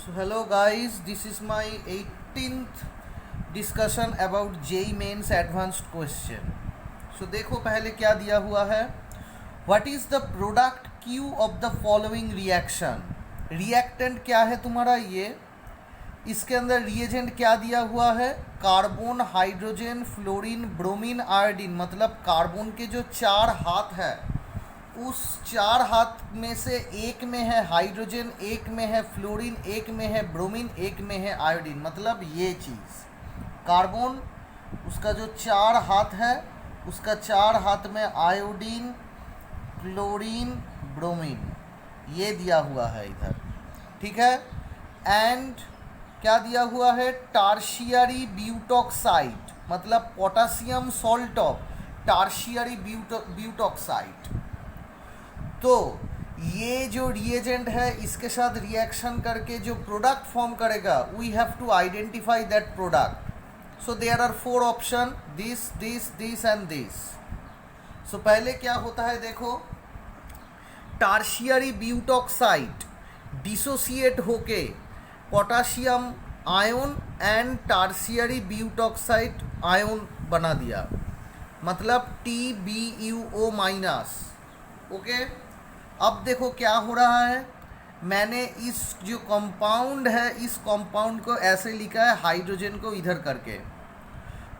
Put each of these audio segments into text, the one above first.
So hello guys, this is my 18th discussion about JEE Mains advanced question. So देखो पहले क्या दिया हुआ है. What is the product Q of the following reaction? Reactant क्या है तुम्हारा ये. इसके अंदर रिएजेंट क्या दिया हुआ है. Carbon, hydrogen, fluorine, bromine, iodine. मतलब कार्बन के जो चार हाथ है उस चार हाथ में से एक में है हाइड्रोजन, एक में है फ्लोरीन, एक में है ब्रोमीन, एक में है आयोडीन. मतलब ये चीज़ कार्बन उसका जो चार हाथ है उसका चार हाथ में आयोडीन, क्लोरीन, ब्रोमीन ये दिया हुआ है इधर. ठीक है. एंड क्या दिया हुआ है. टार्शियरी ब्यूटॉक्साइड मतलब potassium salt of tertiary butoxide. तो ये जो रिएजेंट है इसके साथ रिएक्शन करके जो प्रोडक्ट फॉर्म करेगा we have to identify that product. So there are four option, this this this and this. So पहले क्या होता है देखो. टार्शियरी ब्यूटॉक्साइड डिसोसिएट होके potassium ion and tertiary butoxide ion बना दिया. मतलब TbUO माइनस. ओके. अब देखो क्या हो रहा है. मैंने इस जो कंपाउंड है इस कंपाउंड को ऐसे लिखा है हाइड्रोजन को इधर करके.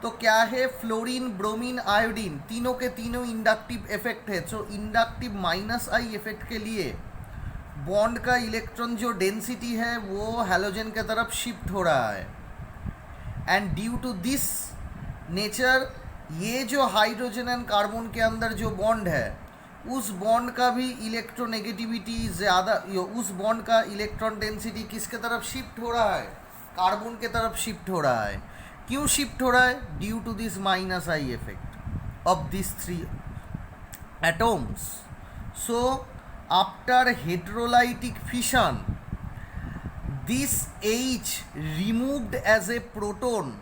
तो क्या है फ्लोरीन, ब्रोमीन, आयोडीन तीनों के तीनों इंडक्टिव इफेक्ट है. तो इंडक्टिव -I इफेक्ट के लिए बॉन्ड का इलेक्ट्रॉन जो डेंसिटी है वो हैलोजन के तरफ शिफ्ट हो रहा है. And due to this nature ये जो हाइड्रोजन एंड कार्बन के अंदर जो बॉन्ड है उस बॉन्ड का भी इलेक्ट्रोनेगेटिविटी ज़्यादा, उस बॉन्ड का इलेक्ट्रॉन डेंसिटी किसके तरफ शिफ्ट हो रहा है. कार्बन के तरफ शिफ्ट हो रहा है. क्यों शिफ्ट हो रहा है. Due to this -I effect of this three atoms. So after heterolytic fission this H removed as a proton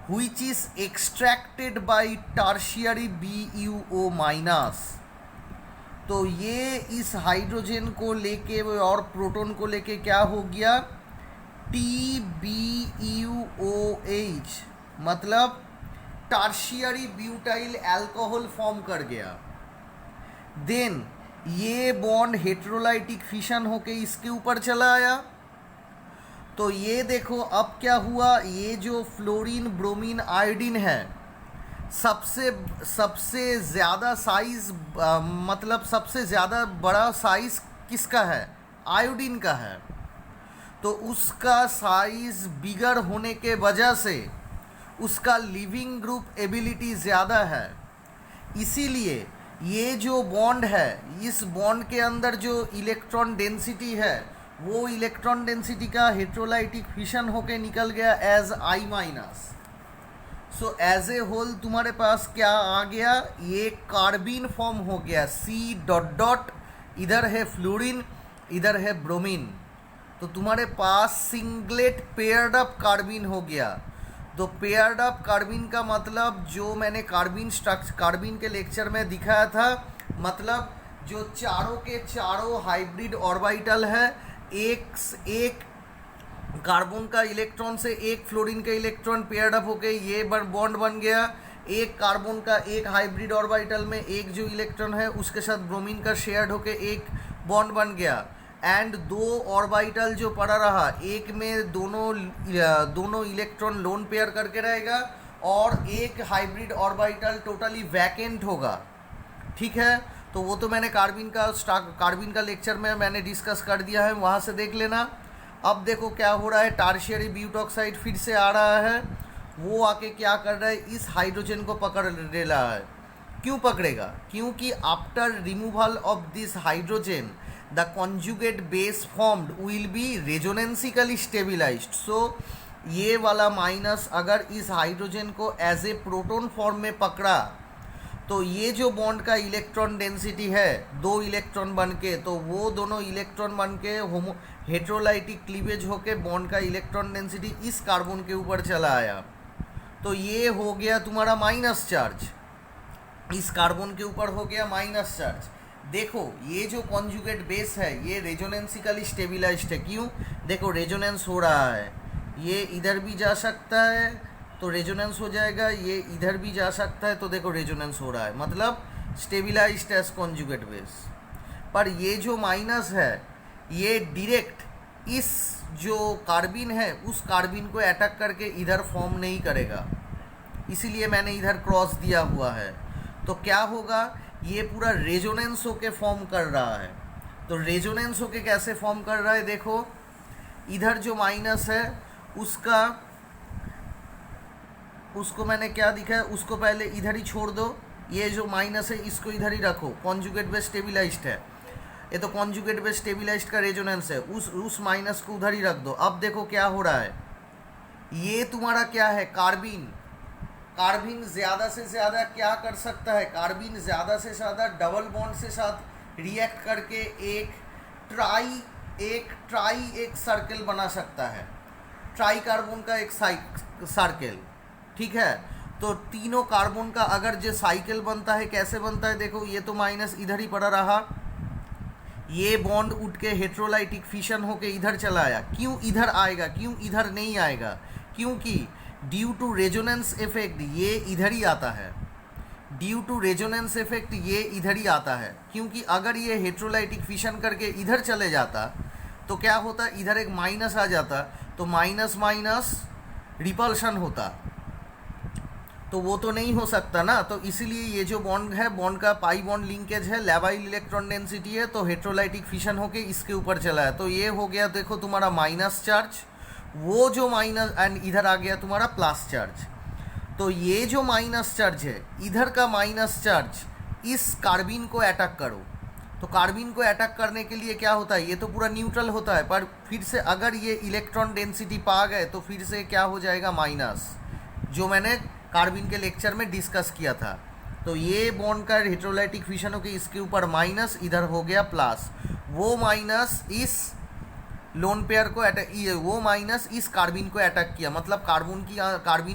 which is extracted by tertiary BuO minus. तो ये इस हाइड्रोजन को लेके और प्रोटॉन को लेके क्या हो गया. TbUOH मतलब टार्शियरी ब्यूटाइल अल्कोहल फॉर्म कर गया. देन ये बॉन्ड हेटेरोलाइटिक फिशन होके इसके ऊपर चला आया. तो ये देखो अब क्या हुआ. ये जो फ्लोरीन, ब्रोमीन, आयोडीन है सबसे ज़्यादा साइज़ मतलब सबसे ज़्यादा बड़ा साइज़ किसका है. आयोडीन का है. तो उसका साइज़ बिगर होने के वजह से उसका लिविंग ग्रुप एबिलिटी ज़्यादा है. इसीलिए ये जो बॉन्ड है इस बॉन्ड के अंदर जो इलेक्ट्रॉन डेंसिटी है वो इलेक्ट्रॉन डेंसिटी का हेटेरोलाइटिक फिशन होके निकल गया as I-. So as a whole तुम्हारे पास क्या आ गया. ये कार्बीन फॉर्म हो गया. C... इधर है फ्लोरीन, इधर है ब्रोमीन. तो तुम्हारे पास सिंगलेट पेयर्ड अप कार्बीन हो गया. तो पेयर्ड अप कार्बीन का मतलब जो मैंने कार्बीन के लेक्चर में दिखाया था. मतलब जो चारों के चारों हाइब्रिड ऑर्बिटल है. एक कार्बन का इलेक्ट्रॉन से एक फ्लोरीन का इलेक्ट्रॉन पेयर्ड अप होके ये बॉन्ड बन गया. एक कार्बन का एक हाइब्रिड ऑर्बिटल में एक जो इलेक्ट्रॉन है उसके साथ ब्रोमीन का शेयर्ड होके एक बॉन्ड बन गया. एंड दो ऑर्बिटल जो पड़ा रहा एक में दोनों इलेक्ट्रॉन लोन पेयर करके रहेगा और एक हाइब्रिड ऑर्बिटल टोटली वैकेंट होगा. ठीक है. तो वो तो मैंने कार्बन का लेक्चर में मैंने डिस्कस कर दिया है, वहाँ से देख लेना. अब देखो क्या हो रहा है. टार्शियरी ब्यूटॉक्साइड फिर से आ रहा है. वो आके क्या कर रहा है इस हाइड्रोजन को पकड़ ले रहा है. क्यों पकड़ेगा. क्योंकि after removal of this hydrogen the conjugate base formed will be resonancically stabilised. So ये वाला माइनस अगर इस हाइड्रोजन को एज ए प्रोटॉन फॉर्म में पकड़ा तो ये जो बॉन्ड का इलेक्ट्रॉन डेंसिटी है दो इलेक्ट्रॉन बन के, तो वो दोनों इलेक्ट्रॉन बन के हेटेरोलाइटिक क्लीवेज होके बॉन्ड का इलेक्ट्रॉन डेंसिटी इस कार्बन के ऊपर चला आया. तो ये हो गया तुम्हारा माइनस चार्ज. इस कार्बन के ऊपर हो गया माइनस चार्ज. देखो ये जो कॉन्जुगेट बेस है ये रेजोनेंसिकली स्टेबिलाइज्ड है। क्यों? देखो रेजोनेंस हो रहा है, ये इधर भी जा सकता है तो रेजोनेंस हो जाएगा, ये इधर भी जा सकता है तो देखो रेजोनेंस हो रहा है, मतलब स्टेबिलाइज्ड एज कॉन्जुगेट बेस। पर ये जो माइनस है ये डायरेक्ट इस जो कार्बिन है उस कार्बिन को अटैक करके इधर फॉर्म नहीं करेगा, इसीलिए मैंने इधर क्रॉस दिया हुआ है। तो क्या होगा, ये पूरा रेजोनेंस होके फॉर्म कर रहा है। तो रेजोनेंस होके कैसे फॉर्म कर रहा है, देखो इधर जो माइनस है उसको मैंने क्या दिखा है, उसको पहले इधर ही छोड़ दो, ये जो माइनस है इसको इधर ही रखो, कॉन्जुगेट बेस स्टेबिलाइज्ड है, ये तो कॉन्जुगेट बेस स्टेबिलाइज्ड का रेजोनेंस है, उस माइनस को उधर ही रख दो। अब देखो क्या हो रहा है, ये तुम्हारा क्या है, कार्बिन। कार्बिन ज़्यादा से ज़्यादा क्या कर सकता है, कार्बिन ज़्यादा से ज़्यादा डबल बॉन्ड से साथ रिएक्ट करके एक सर्कल बना सकता है, ट्राई कार्बन का एक सर्कल, ठीक है। तो तीनों कार्बन का अगर जो साइकिल बनता है कैसे बनता है, देखो ये तो माइनस इधर ही पड़ा रहा, ये बॉन्ड उठ के हेट्रोलाइटिक फिशन होके इधर चला आया। क्यों इधर आएगा, क्यों इधर नहीं आएगा, क्योंकि ड्यू टू रेजोनेंस इफेक्ट ये इधर ही आता है, ड्यू टू रेजोनेंस इफेक्ट ये इधर ही आता है। क्योंकि अगर ये हेट्रोलाइटिक फिशन करके इधर चले जाता तो क्या होता, इधर एक माइनस आ जाता तो माइनस माइनस रिपल्शन होता, तो वो तो नहीं हो सकता ना। तो इसीलिए ये जो बॉन्ड है, बॉन्ड का पाई बॉन्ड लिंकेज है, लेवाइल इलेक्ट्रॉन डेंसिटी है, तो हेट्रोलाइटिक फिशन होके इसके ऊपर चला है, तो ये हो गया देखो तुम्हारा माइनस चार्ज, वो जो माइनस एंड इधर आ गया तुम्हारा प्लस चार्ज। तो ये जो माइनस चार्ज है, इधर का माइनस चार्ज इस कार्बिन को अटैक करो, तो कार्बिन को अटैक करने के लिए क्या होता है, ये तो पूरा न्यूट्रल होता है, पर फिर से अगर ये इलेक्ट्रॉन डेंसिटी पा गए तो फिर से क्या हो जाएगा, माइनस, जो मैंने कार्बिन के लेक्चर में डिस्कस किया था। तो ये बॉन्ड का हेट्रोलाइटिक फिशन हो के इसके ऊपर माइनस, इधर हो गया प्लस, वो माइनस इस लोन पेयर को अटैक, वो माइनस इस कार्बिन को अटैक किया, मतलब कार्बिन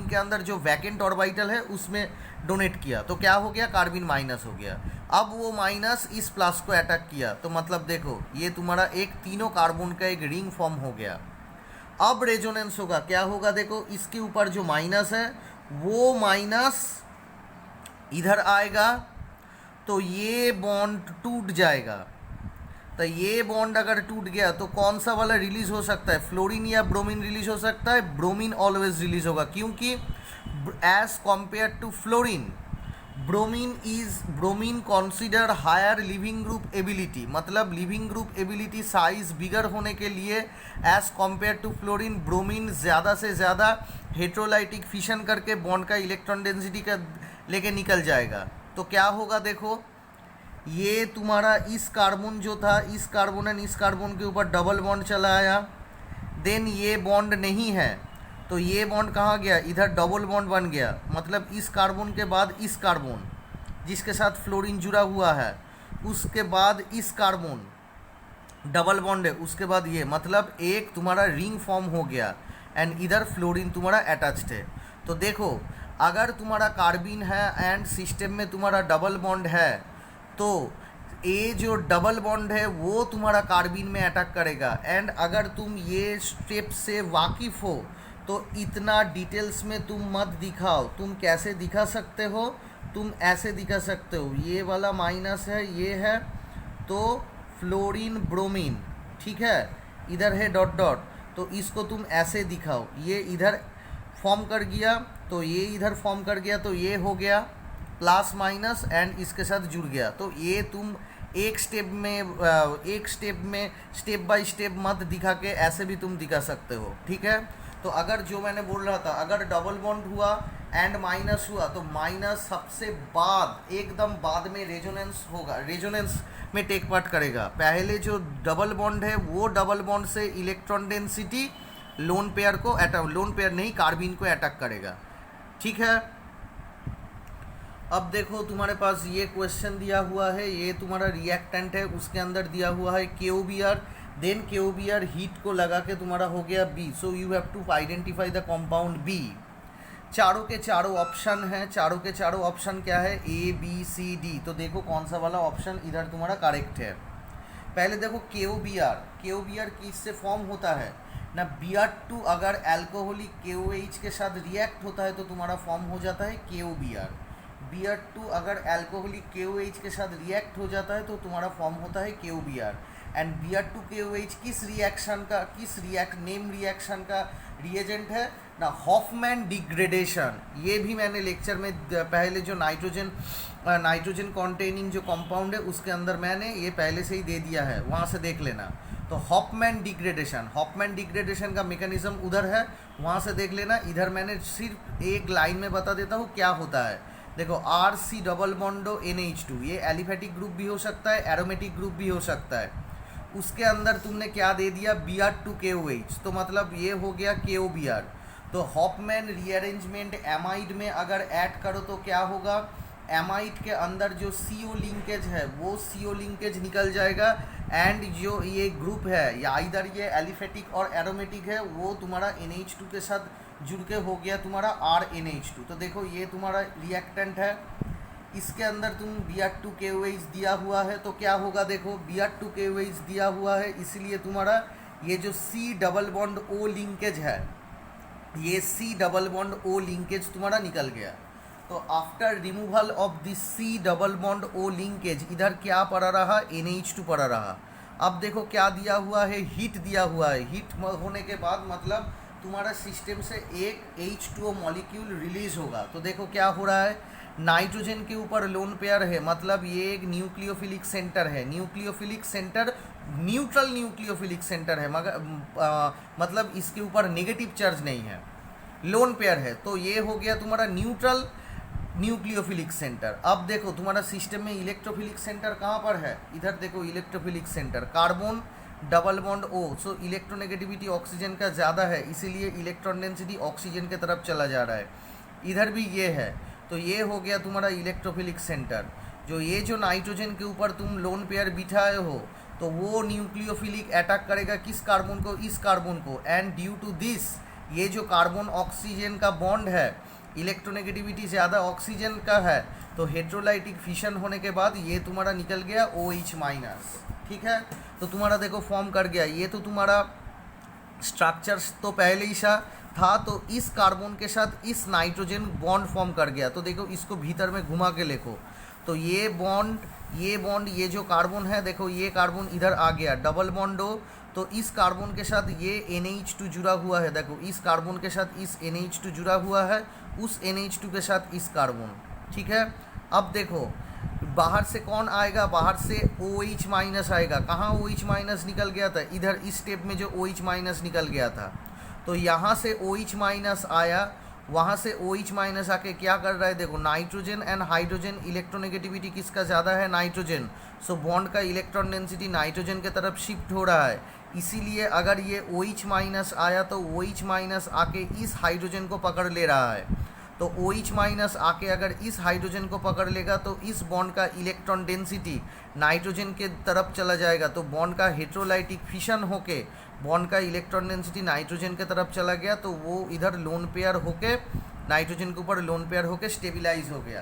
के अंदर जो वैकेंट ऑर्बिटल है उसमें डोनेट किया, तो क्या हो गया, कार्बिन माइनस हो गया। अब वो माइनस इस प्लस को अटैक किया, तो मतलब देखो ये तुम्हारा एक तीनों कार्बन का एक रिंग फॉर्म हो गया। अब रेजोनेंस होगा, क्या होगा, देखो इसके ऊपर जो माइनस है वो माइनस इधर आएगा तो ये बॉन्ड टूट जाएगा। तो ये बॉन्ड अगर टूट गया तो कौन सा वाला रिलीज हो सकता है, फ्लोरीन या ब्रोमीन रिलीज हो सकता है, ब्रोमीन ऑलवेज रिलीज होगा, क्योंकि as compare to fluorine bromine consider higher leaving group ability, मतलब leaving group ability size bigger होने के लिए as compare to fluorine bromine ज़्यादा से ज़्यादा हेट्रोलाइटिक फिशन करके बॉन्ड का इलेक्ट्रॉन डेंसिटी का लेके निकल जाएगा। तो क्या होगा, देखो ये तुम्हारा इस कार्बन जो था, इस कार्बन एंड इस कार्बन के ऊपर डबल बॉन्ड चला आया, देन ये बॉन्ड नहीं है तो ये बॉन्ड कहाँ गया, इधर डबल बॉन्ड बन गया, मतलब इस कार्बन के बाद इस कार्बन जिसके साथ फ्लोरीन जुड़ा हुआ है, उसके बाद इस कार्बन डबल बॉन्ड है, उसके बाद ये, मतलब एक तुम्हारा रिंग फॉर्म हो गया एंड इधर फ्लोरीन तुम्हारा अटैच्ड है। तो देखो अगर तुम्हारा कार्बिन है एंड सिस्टम में तुम्हारा डबल बॉन्ड है तो ये जो डबल बॉन्ड है वो तुम्हारा कार्बिन में अटैक करेगा। एंड अगर तुम ये स्टेप से वाकिफ़ हो तो इतना डिटेल्स में तुम मत दिखाओ, तुम कैसे दिखा सकते हो, तुम ऐसे दिखा सकते हो, ये वाला माइनस है, ये है तो फ्लोरीन ब्रोमीन, ठीक है, इधर है डॉट डॉट, तो इसको तुम ऐसे दिखाओ, ये इधर फॉर्म कर गया तो ये इधर फॉर्म कर गया, तो ये हो गया प्लस माइनस एंड इसके साथ जुड़ गया। तो ये तुम एक स्टेप में स्टेप बाय स्टेप मत दिखा के ऐसे भी तुम दिखा सकते हो, ठीक है। तो अगर जो मैंने बोल रहा था, अगर डबल बॉन्ड हुआ एंड माइनस हुआ तो माइनस सबसे बाद, एकदम बाद में रेजोनेंस होगा, रेजोनेंस में टेक पार्ट करेगा। पहले जो डबल बॉन्ड है वो डबल बॉन्ड से इलेक्ट्रॉन डेंसिटी लोन पेयर को लोन पेयर नहीं कार्बिन को अटैक करेगा, ठीक है। अब देखो तुम्हारे पास ये क्वेश्चन दिया हुआ है, ये तुम्हारा रिएक्टेंट है, उसके अंदर दिया हुआ है KOBr, देन KOBr हीट को लगा के तुम्हारा हो गया B, so you have to identify the compound B। चारों के चारों ऑप्शन हैं, चारों के चारों ऑप्शन क्या है, ए बी सी डी। तो देखो कौन सा वाला ऑप्शन इधर तुम्हारा करेक्ट है। पहले देखो के ओ बी आर किससे फॉर्म होता है ना, Br2 अगर अल्कोहलिक KOH के साथ रिएक्ट होता है तो तुम्हारा फॉर्म हो जाता है KOBr। Br2 अगर अल्कोहलिक KOH के साथ रिएक्ट हो जाता है तो तुम्हारा फॉर्म होता है KOBr। एंड Br2 KOH किस रिएक्शन का, नेम रिएक्शन का रिएजेंट है ना, हॉफमैन डिग्रेडेशन। ये भी मैंने लेक्चर में पहले जो नाइट्रोजन कॉन्टेनिंग जो कंपाउंड है उसके अंदर मैंने ये पहले से ही दे दिया है, वहाँ से देख लेना। तो हॉफमैन डिग्रेडेशन का मैकेनिज्म उधर है, वहाँ से देख लेना। इधर मैंने सिर्फ एक लाइन में बता देता हूँ क्या होता है। देखो RC डबल बॉन्डो NH2, ये एलिफेटिक ग्रुप भी हो सकता है, एरोमेटिक ग्रुप भी हो सकता है। उसके अंदर तुमने क्या दे दिया, Br2 KOH, तो मतलब ये हो गया KOBr। तो हॉफमैन रीअरेंजमेंट एमाइड में अगर ऐड करो तो क्या होगा, एमाइड के अंदर जो CO लिंकेज है वो CO लिंकेज निकल जाएगा। एंड जो ये ग्रुप है या इधर ये एलिफेटिक और एरोमेटिक है वो तुम्हारा NH2 के साथ जुड़ के हो गया तुम्हारा RNH2। तो देखो ये तुम्हारा रिएक्टेंट है, इसके अंदर तुम Br2 KOH दिया हुआ है तो क्या होगा, देखो Br2 KOH दिया हुआ है, इसलिए तुम्हारा ये जो C double bond O linkage है, ये C double bond O linkage तुम्हारा निकल गया। तो after removal of this C double bond O linkage इधर क्या पड़ा रहा, NH2 पड़ा रहा। अब देखो क्या दिया हुआ है, हीट दिया हुआ है। हीट होने के बाद मतलब तुम्हारा सिस्टम से एक H2O मॉलिक्यूल रिलीज होगा। तो देखो क्या हो रहा है, नाइट्रोजन के ऊपर लोन पेयर है, मतलब ये एक न्यूक्लियोफिलिक सेंटर है। Nucleophilic centre neutral nucleophilic centre है, मगर मतलब इसके ऊपर नेगेटिव चार्ज नहीं है, लोन पेयर है। तो ये हो गया तुम्हारा न्यूट्रल न्यूक्लियोफिलिक सेंटर। अब देखो तुम्हारा सिस्टम में इलेक्ट्रोफिलिक सेंटर कहाँ पर है, इधर देखो electrophilic centre carbon double bond O। सो इलेक्ट्रोनेगेटिविटी ऑक्सीजन का ज़्यादा है, इसीलिए इलेक्ट्रॉन डेंसिटी ऑक्सीजन के तरफ चला जा रहा है। इधर भी ये है, तो ये हो गया तुम्हारा इलेक्ट्रोफिलिक सेंटर। जो ये जो नाइट्रोजन के ऊपर तुम लोन पेयर बिठाए हो तो वो न्यूक्लियोफिलिक अटैक करेगा किस कार्बन को, इस कार्बन को। एंड ड्यू टू दिस ये जो कार्बन ऑक्सीजन का बॉन्ड है, इलेक्ट्रोनेगेटिविटी ज़्यादा ऑक्सीजन का है, तो हेट्रोलाइटिक फिशन होने के बाद ये तुम्हारा निकल गया OH-। ठीक है, तो तुम्हारा देखो फॉर्म कर गया। ये तो तुम्हारा स्ट्रक्चर्स तो पहले ही सा था, तो इस कार्बन के साथ इस नाइट्रोजन बॉन्ड फॉर्म कर गया। तो देखो इसको भीतर में घुमा के लिखो, तो ये बॉन्ड ये जो कार्बन है, देखो ये कार्बन इधर आ गया डबल बॉन्ड O। तो इस कार्बन के साथ ये NH2 जुड़ा हुआ है, देखो इस कार्बन के साथ इस NH2 जुड़ा हुआ है, उस NH2 के साथ इस कार्बन। ठीक है, अब देखो बाहर से कौन आएगा, बाहर से OH- आएगा। कहाँ OH- निकल गया था, इधर इस स्टेप में जो OH- निकल गया था। तो यहाँ से OH- आया, वहाँ से OH- आके क्या कर रहा है, देखो नाइट्रोजन एंड हाइड्रोजन इलेक्ट्रोनेगेटिविटी किसका ज़्यादा है, नाइट्रोजन। सो बॉन्ड का इलेक्ट्रॉन डेंसिटी नाइट्रोजन के तरफ शिफ्ट हो रहा है, इसीलिए अगर ये OH- आया तो OH- आके इस हाइड्रोजन को पकड़ ले रहा है। तो OH- आके अगर इस हाइड्रोजन को पकड़ लेगा तो इस बॉन्ड का इलेक्ट्रॉन डेंसिटी नाइट्रोजन के तरफ चला जाएगा। तो बॉन्ड का हेट्रोलाइटिक फिशन होके बॉन्ड का इलेक्ट्रॉन डेंसिटी नाइट्रोजन के तरफ चला गया, तो वो इधर लोन पेयर होके नाइट्रोजन के ऊपर लोन पेयर होके स्टेबिलाइज हो गया।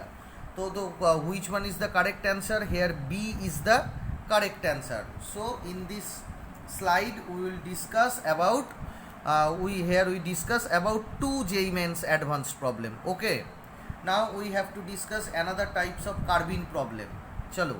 तो which one is the correct answer, here B is the correct answer. So in this slide we will discuss about we discuss about 2 JEE Mains advanced problem. Okay, now we have to discuss another types of carbene problem. चलो